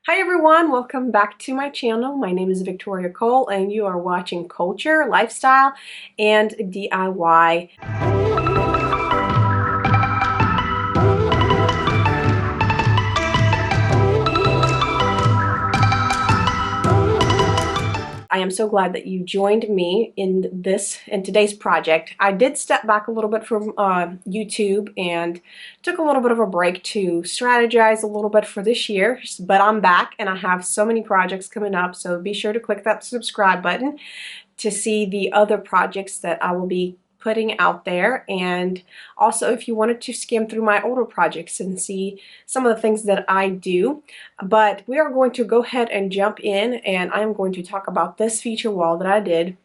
Hi everyone, welcome back to my channel. My name is Viktoriya Cole and you are watching Culture, Lifestyle, and DIY. I am so glad that you joined me in today's project. I did step back a little bit from YouTube and took a little bit of a break to strategize a little bit for this year, but I'm back and I have so many projects coming up, so be sure to click that subscribe button to see the other projects that I will be putting out there. And also, if you wanted to skim through my older projects and see some of the things that I do. But we are going to go ahead and jump in, and I'm going to talk about this feature wall that I did.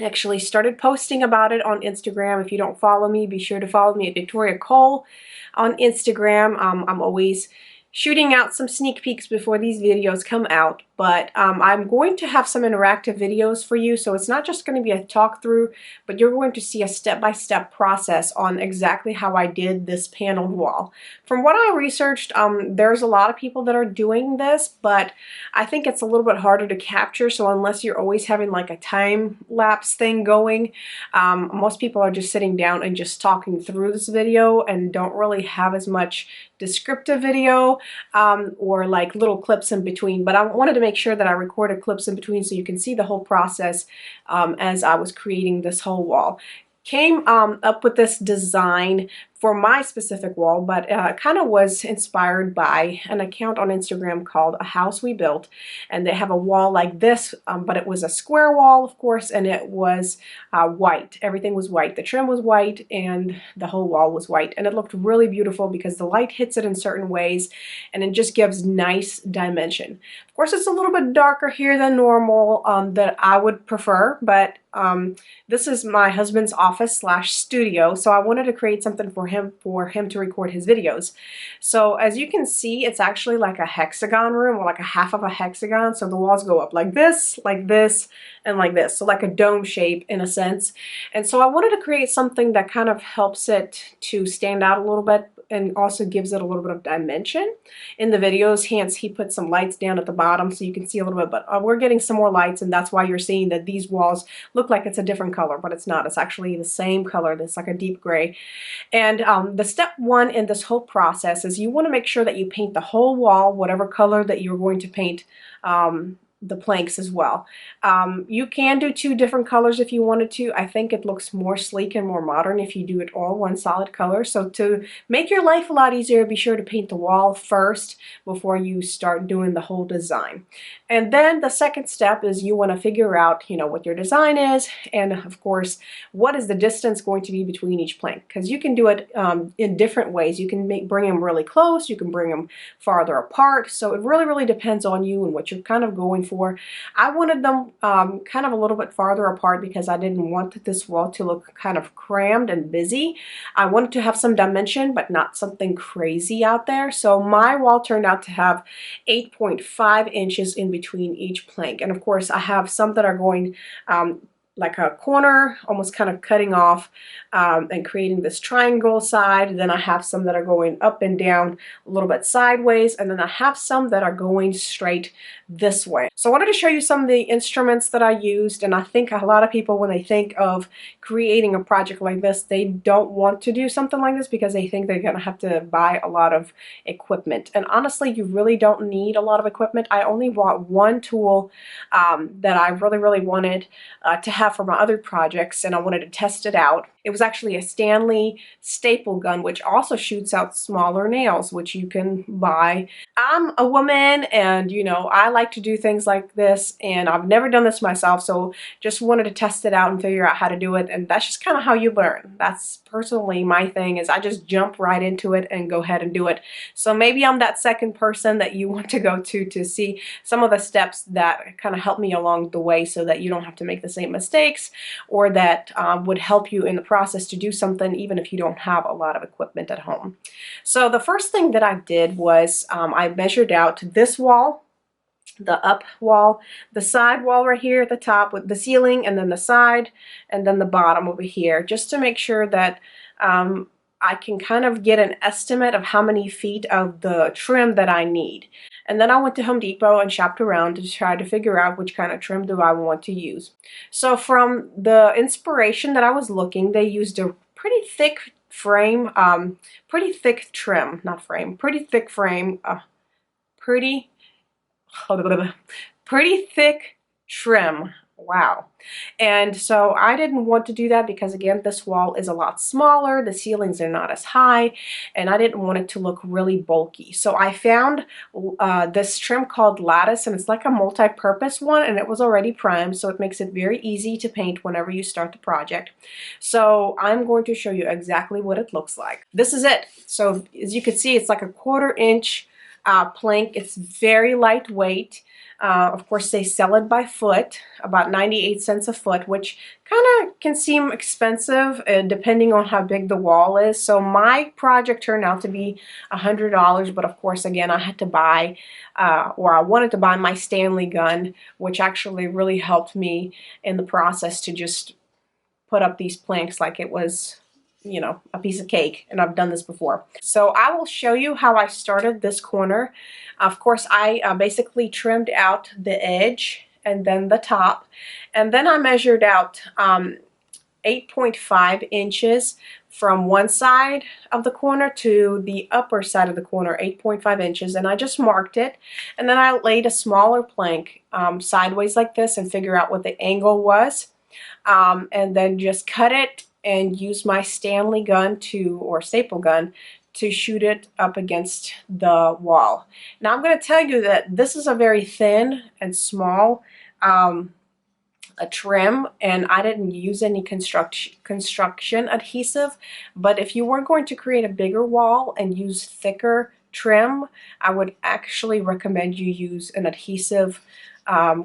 I actually started posting about it on Instagram. If you don't follow me, be sure to follow me at Viktoriya Cole on Instagram. I'm always shooting out some sneak peeks before these videos come out, but I'm going to have some interactive videos for you, so it's not just going to be a talk through, but you're going to see a step-by-step process on exactly how I did this paneled wall. From what I researched, there's a lot of people that are doing this, but I think it's a little bit harder to capture, so unless you're always having like a time-lapse thing going, most people are just sitting down and just talking through this video and don't really have as much descriptive video or like little clips in between. But I wanted to make sure that I recorded clips in between so you can see the whole process as I was creating this whole wall. Came up with this design for my specific wall, but kind of was inspired by an account on Instagram called A House We Built, and they have a wall like this, but it was a square wall, of course, and it was white. Everything was white. The trim was white and the whole wall was white, and it looked really beautiful because the light hits it in certain ways and it just gives nice dimension. Of course, it's a little bit darker here than normal that I would prefer, but this is my husband's office / studio, so I wanted to create something for him to record his videos. So as you can see, it's actually like a hexagon room, or like a half of a hexagon. So the walls go up like this, and like this. So like a dome shape in a sense. And so I wanted to create something that kind of helps it to stand out a little bit and also gives it a little bit of dimension in the videos. Hence, he put some lights down at the bottom so you can see a little bit, but we're getting some more lights, and that's why you're seeing that these walls look like it's a different color, but it's not. It's actually the same color. It's like a deep gray. And the step one in this whole process is you want to make sure that you paint the whole wall, whatever color that you're going to paint the planks as well. You can do two different colors if you wanted to. I think it looks more sleek and more modern if you do it all one solid color. So to make your life a lot easier, be sure to paint the wall first before you start doing the whole design. And then the second step is you want to figure out, what your design is, and of course, what is the distance going to be between each plank, because you can do it in different ways. You can bring them really close, you can bring them farther apart. So it really depends on you and what you're kind of going for. I wanted them kind of a little bit farther apart because I didn't want this wall to look kind of crammed and busy. I wanted to have some dimension, but not something crazy out there. So my wall turned out to have 8.5 inches in between each plank. And of course, I have some that are going like a corner, almost kind of cutting off and creating this triangle side. Then I have some that are going up and down a little bit sideways, and then I have some that are going straight this way. So I wanted to show you some of the instruments that I used, and I think a lot of people, when they think of creating a project like this, they don't want to do something like this because they think they're going to have to buy a lot of equipment. And honestly, you really don't need a lot of equipment. I only bought one tool that I really wanted to have for my other projects, and I wanted to test it out. It was actually a Stanley staple gun, which also shoots out smaller nails, which you can buy. I'm a woman, and I like to do things like this, and I've never done this myself, so just wanted to test it out and figure out how to do it. And that's just kind of how you learn. That's personally my thing, is I just jump right into it and go ahead and do it. So maybe I'm that second person that you want to go to see some of the steps that kind of help me along the way, so that you don't have to make the same mistakes, or that would help you in the process to do something even if you don't have a lot of equipment at home. So the first thing that I did was I measured out this wall, the up wall, the side wall right here at the top with the ceiling, and then the side, and then the bottom over here, just to make sure that I can kind of get an estimate of how many feet of the trim that I need. And then I went to Home Depot and shopped around to try to figure out which kind of trim do I want to use. So from the inspiration that I was looking, they used a pretty thick frame, pretty thick trim, not frame, pretty thick frame, pretty, pretty thick trim. Wow. And so I didn't want to do that because, again, this wall is a lot smaller, the ceilings are not as high, and I didn't want it to look really bulky. So I found this trim called Lattice, and it's like a multi-purpose one, and it was already primed, so it makes it very easy to paint whenever you start the project. So I'm going to show you exactly what it looks like. This is it. So as you can see, it's like a 1/4 inch plank. It's very lightweight. Of course, they sell it by foot, about 98 cents a foot, which kind of can seem expensive depending on how big the wall is. So my project turned out to be $100, but of course, again, I had to buy, or I wanted to buy my Stanley gun, which actually really helped me in the process to just put up these planks like it was, you know, a piece of cake, and I've done this before. So I will show you how I started this corner. Of course, I basically trimmed out the edge and then the top, and then I measured out 8.5 inches from one side of the corner to the upper side of the corner, 8.5 inches, and I just marked it, and then I laid a smaller plank sideways like this and figure out what the angle was, and then just cut it and use my Stanley gun or staple gun to shoot it up against the wall. Now I'm going to tell you that this is a very thin and small a trim, and I didn't use any construction adhesive, but if you were going to create a bigger wall and use thicker trim, I would actually recommend you use an adhesive,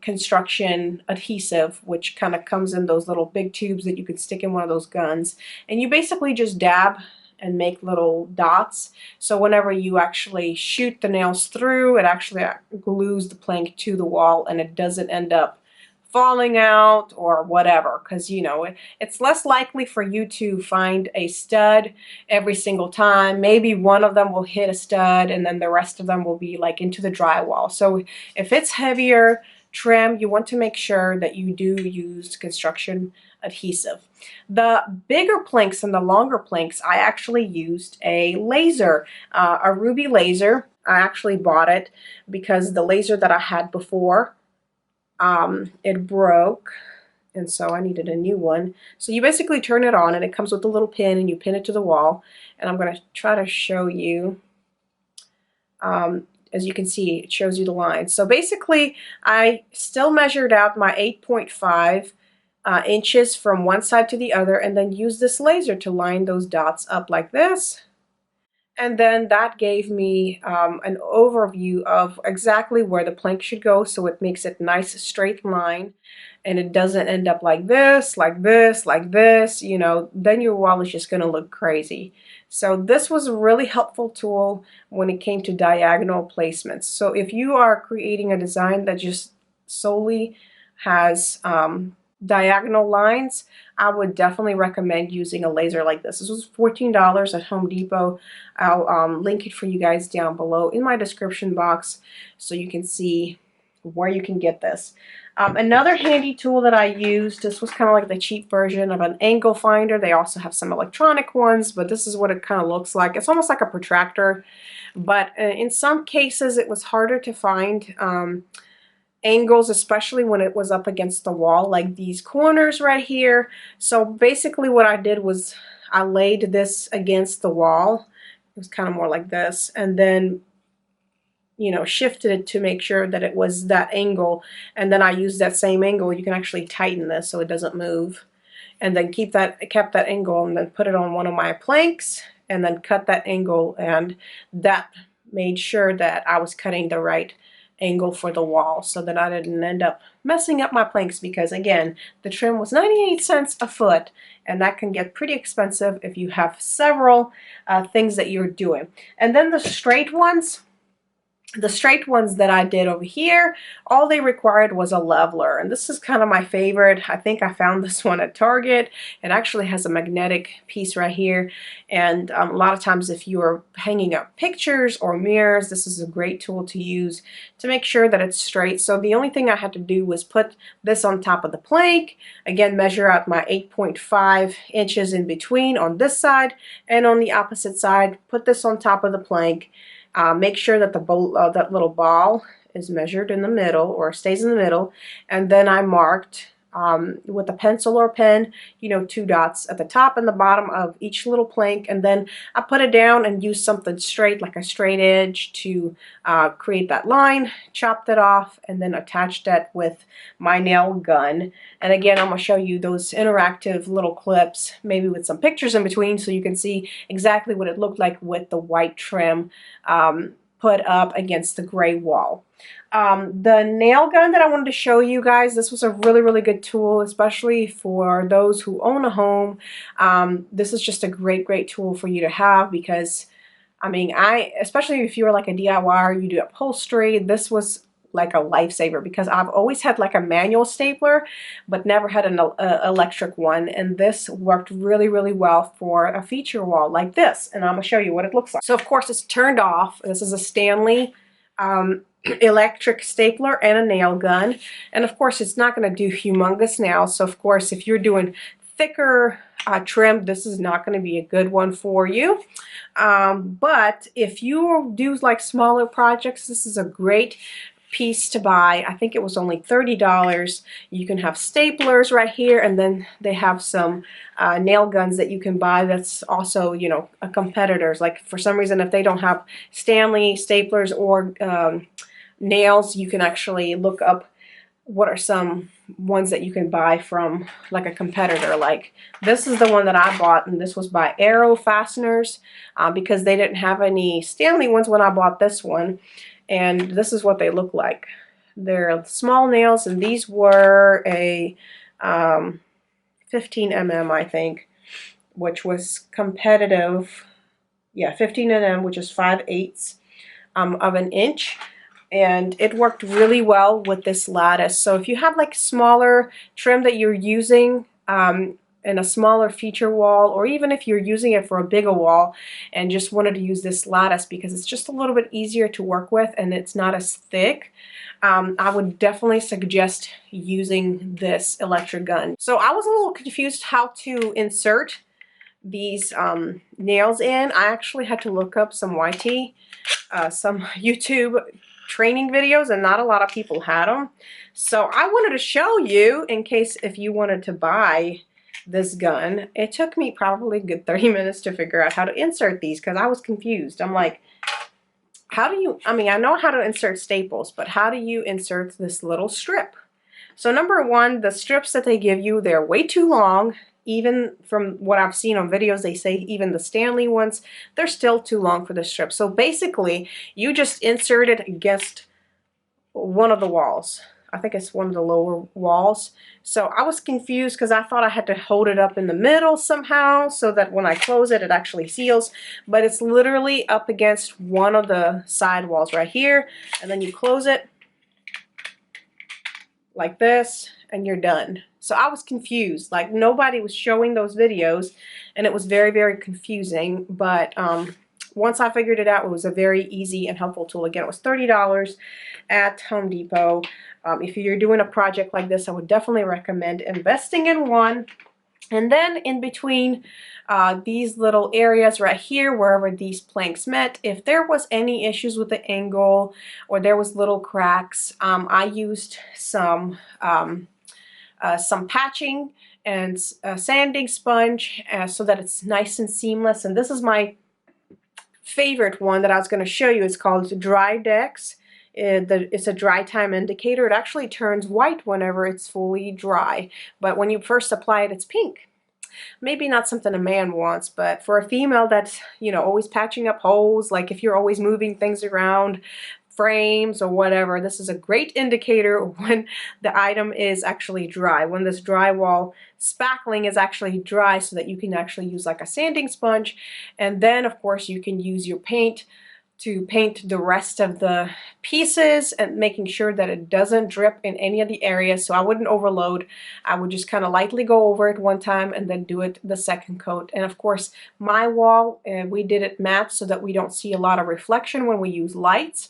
construction adhesive, which kind of comes in those little big tubes that you could stick in one of those guns, and you basically just dab and make little dots, so whenever you actually shoot the nails through, it actually glues the plank to the wall and it doesn't end up falling out or whatever, because you know it's less likely for you to find a stud every single time. Maybe one of them will hit a stud and then the rest of them will be like into the drywall. So if it's heavier trim, you want to make sure that you do use construction adhesive. The bigger planks and the longer planks, I actually used a laser, a ruby laser. I actually bought it because the laser that I had before, it broke, and so I needed a new one. So you basically turn it on and it comes with a little pin and you pin it to the wall, and I'm going to try to show you. As you can see, it shows you the lines. So basically I still measured out my 8.5 inches from one side to the other, and then used this laser to line those dots up like this. And then that gave me an overview of exactly where the plank should go, so it makes it nice straight line and it doesn't end up like this, like this, like this, you know, then your wall is just going to look crazy. So this was a really helpful tool when it came to diagonal placements. So if you are creating a design that just solely has diagonal lines, I would definitely recommend using a laser like this. This was $14 at Home Depot. I'll link it for you guys down below in my description box so you can see where you can get this. Another handy tool that I used, this was kind of like the cheap version of an angle finder. They also have some electronic ones, but this is what it kind of looks like. It's almost like a protractor, but in some cases it was harder to find angles, especially when it was up against the wall, like these corners right here. So basically what I did was I laid this against the wall. It was kind of more like this, and then, you know, shifted it to make sure that it was that angle, and then I used that same angle. You can actually tighten this so it doesn't move, and then kept that angle, and then put it on one of my planks and then cut that angle, and that made sure that I was cutting the right angle for the wall so that I didn't end up messing up my planks, because again, the trim was 98 cents a foot, and that can get pretty expensive if you have several things that you're doing. And then the straight ones, The straight ones that I did over here, all they required was a leveler, and this is kind of my favorite. I think I found this one at Target. It actually has a magnetic piece right here, and a lot of times if you're hanging up pictures or mirrors, this is a great tool to use to make sure that it's straight. So the only thing I had to do was put this on top of the plank, again measure out my 8.5 inches in between on this side, and on the opposite side put this on top of the plank. Make sure that that little ball is measured in the middle or stays in the middle, and then I marked with a pencil or pen, you know, 2 dots at the top and the bottom of each little plank, and then I put it down and used something straight, like a straight edge, to create that line, chopped it off, and then attached that with my nail gun. And again, I'm going to show you those interactive little clips, maybe with some pictures in between, so you can see exactly what it looked like with the white trim put up against the gray wall. The nail gun that I wanted to show you guys, this was a really good tool, especially for those who own a home. This is just a great tool for you to have, because I mean, especially if you're like a DIYer, you do upholstery, this was like a lifesaver, because I've always had like a manual stapler but never had an electric one, and this worked really well for a feature wall like this, and I'm gonna show you what it looks like. So of course it's turned off. This is a Stanley electric stapler and a nail gun, and of course it's not going to do humongous nails, so of course if you're doing thicker trim, this is not going to be a good one for you. But if you do like smaller projects, this is a great piece to buy. I think it was only $30. You can have staplers right here, and then they have some nail guns that you can buy that's also, you know, a competitor's. Like for some reason, if they don't have Stanley staplers or nails, you can actually look up what are some ones that you can buy from like a competitor. Like this is the one that I bought, and this was by Arrow Fasteners, because they didn't have any Stanley ones when I bought this one. And this is what they look like. They're small nails, and these were a 15 mm, I think, which was competitive. Yeah, 15 mm, which is 5/8 of an inch. And it worked really well with this lattice. So if you have like smaller trim that you're using in a smaller feature wall, or even if you're using it for a bigger wall and just wanted to use this lattice because it's just a little bit easier to work with and it's not as thick, I would definitely suggest using this electric gun. So I was a little confused how to insert these nails in. I actually had to look up some some YouTube training videos, and not a lot of people had them. So I wanted to show you in case if you wanted to buy this gun. It took me probably a good 30 minutes to figure out how to insert these, because I was confused. I'm like, how do you, I mean, I know how to insert staples, but how do you insert this little strip? So number one, the strips that they give you, they're way too long. Even from what I've seen on videos, they say even the Stanley ones, they're still too long for the strip. So basically, you just insert it against one of the walls. I think it's one of the lower walls. So I was confused because I thought I had to hold it up in the middle somehow so that when I close it, it actually seals. But it's literally up against one of the side walls right here. And then you close it like this, and you're done. So I was confused. Like nobody was showing those videos, and it was very confusing. But once I figured it out, it was a very easy and helpful tool. Again, it was $30 at Home Depot. If you're doing a project like this, I would definitely recommend investing in one. And then in between these little areas right here, wherever these planks met, if there was any issues with the angle or there was little cracks, I used some patching and a sanding sponge so that it's nice and seamless. And this is my favorite one that I was going to show you. It's called Dry Dex. It's a dry time indicator. It actually turns white whenever it's fully dry, but when you first apply it, it's pink. Maybe not something a man wants, but for a female that's, you know, always patching up holes, like if you're always moving things around, frames or whatever, this is a great indicator when the item is actually dry, when this drywall spackling is actually dry, so that you can actually use like a sanding sponge. And then of course you can use your paint to paint the rest of the pieces and making sure that it doesn't drip in any of the areas, so I wouldn't overload. I would just kind of lightly go over it one time and then do it the second coat. And of course, my wall, we did it matte so that we don't see a lot of reflection when we use lights.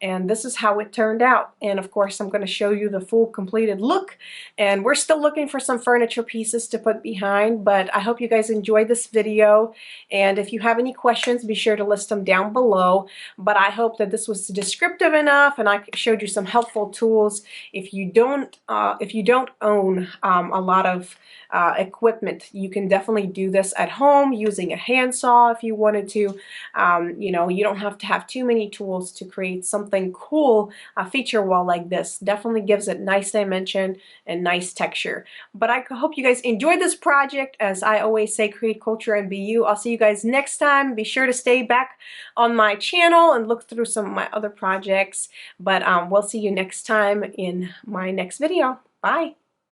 And this is how it turned out. And of course, I'm going to show you the full completed look. And we're still looking for some furniture pieces to put behind, but I hope you guys enjoyed this video. And if you have any questions, be sure to list them down below. But I hope that this was descriptive enough and I showed you some helpful tools. If you don't own a lot of equipment, you can definitely do this at home using a handsaw if you wanted to. You know, you don't have to have too many tools to create something cool. A feature wall like this definitely gives it nice dimension and nice texture. But I hope you guys enjoyed this project. As I always say, create culture and be you. I'll see you guys next time. Be sure to stay back on my channel and look through some of my other projects. But we'll see you next time in my next video. Bye.